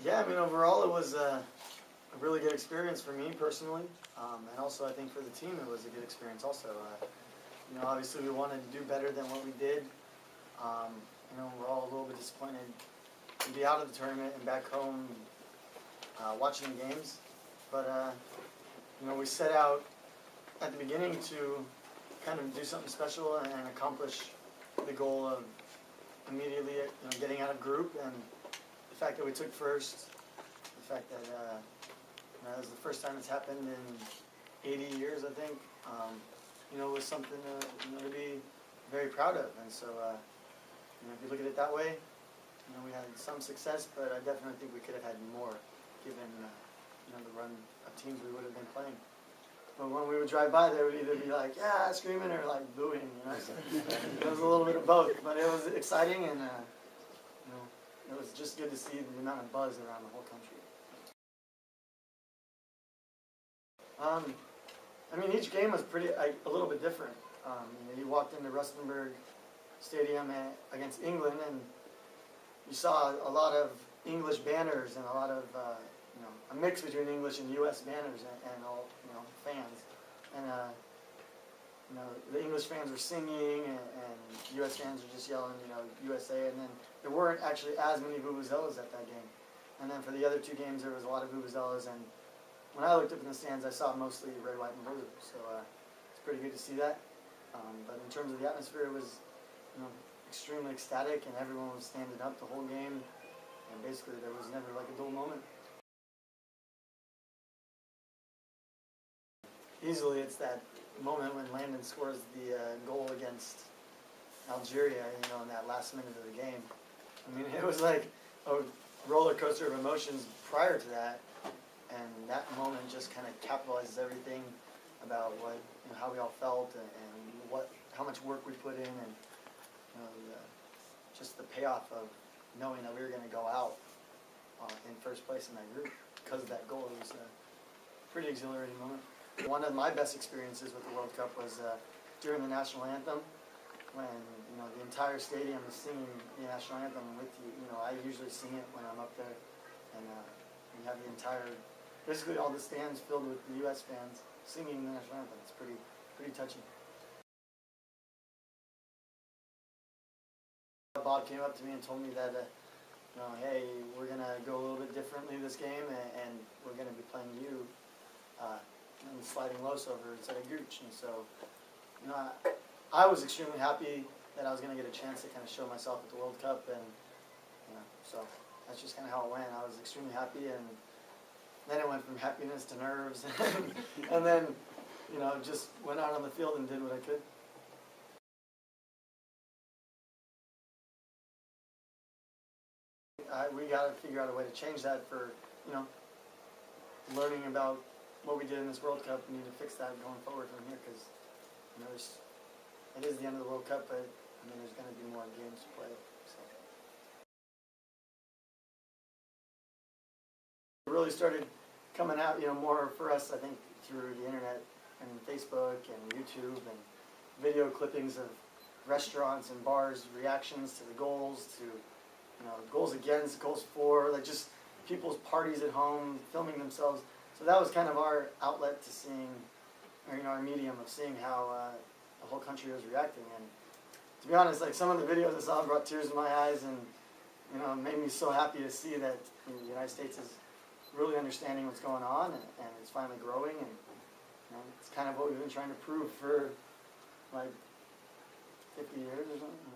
Yeah, I mean, overall it was a really good experience for me personally, and also I think for the team it was a good experience also. Obviously we wanted to do better than what we did. We're all a little bit disappointed to be out of the tournament and back home watching the games. But, we set out at the beginning to kind of do something special and accomplish the goal of immediately getting out of group, and the fact that we took first, the fact that it was the first time it's happened in 80 years, I think, was something to be very proud of. And so, if you look at it that way, we had some success, but I definitely think we could have had more, given the run of teams we would have been playing. But when we would drive by, they would either be like, yeah, screaming, or like booing, So it was a little bit of both, but it was exciting, and it was just good to see the amount of buzz around the whole country. Each game was a little bit different. You walked into Rustenburg Stadium against England, and you saw a lot of English banners and a lot of a mix between English and U.S. banners and all fans. And the English fans were singing, and U.S. fans were just yelling USA. And then there weren't actually as many vuvuzelas at that game. And then for the other two games, there was a lot of vuvuzelas. And when I looked up in the stands, I saw mostly red, white, and blue. So it's pretty good to see that. But in terms of the atmosphere, it was extremely ecstatic, and everyone was standing up the whole game. And basically, there was never like a dull moment. Easily, it's that moment when Landon scores the goal against Algeria, in that last minute of the game. It was like a roller coaster of emotions prior to that, and that moment just kind of capitalizes everything about how we all felt, and how much work we put in, and just the payoff of knowing that we were going to go out in first place in that group because of that goal. It was a pretty exhilarating moment. One of my best experiences with the World Cup was during the national anthem, when the entire stadium is singing the national anthem with you. I usually sing it when I'm up there, and you have the basically all the stands filled with the U.S. fans singing the national anthem. It's pretty touching. Bob came up to me and told me that, hey, we're going to go a little bit differently this game, and we're going to be playing you in sliding low over instead of Gooch. And so, I was extremely happy that I was going to get a chance to kind of show myself at the World Cup, and so that's just kind of how it went. I was extremely happy, and then it went from happiness to nerves, and then, just went out on the field and did what I could. We got to figure out a way to change that for, learning about what we did in this World Cup. We need to fix that going forward from here, because, it is the end of the World Cup, but, there's going to be more games to play. So. It really started coming out, more for us, I think, through the internet and Facebook and YouTube and video clippings of restaurants and bars' reactions to the goals, to goals against, goals for, like just people's parties at home, filming themselves. So that was kind of our outlet to seeing, or our medium of seeing how the whole country was reacting. And to be honest, like some of the videos I saw brought tears to my eyes, and it made me so happy to see that the United States is really understanding what's going on, and it's finally growing. And it's kind of what we've been trying to prove for like 50 years or something.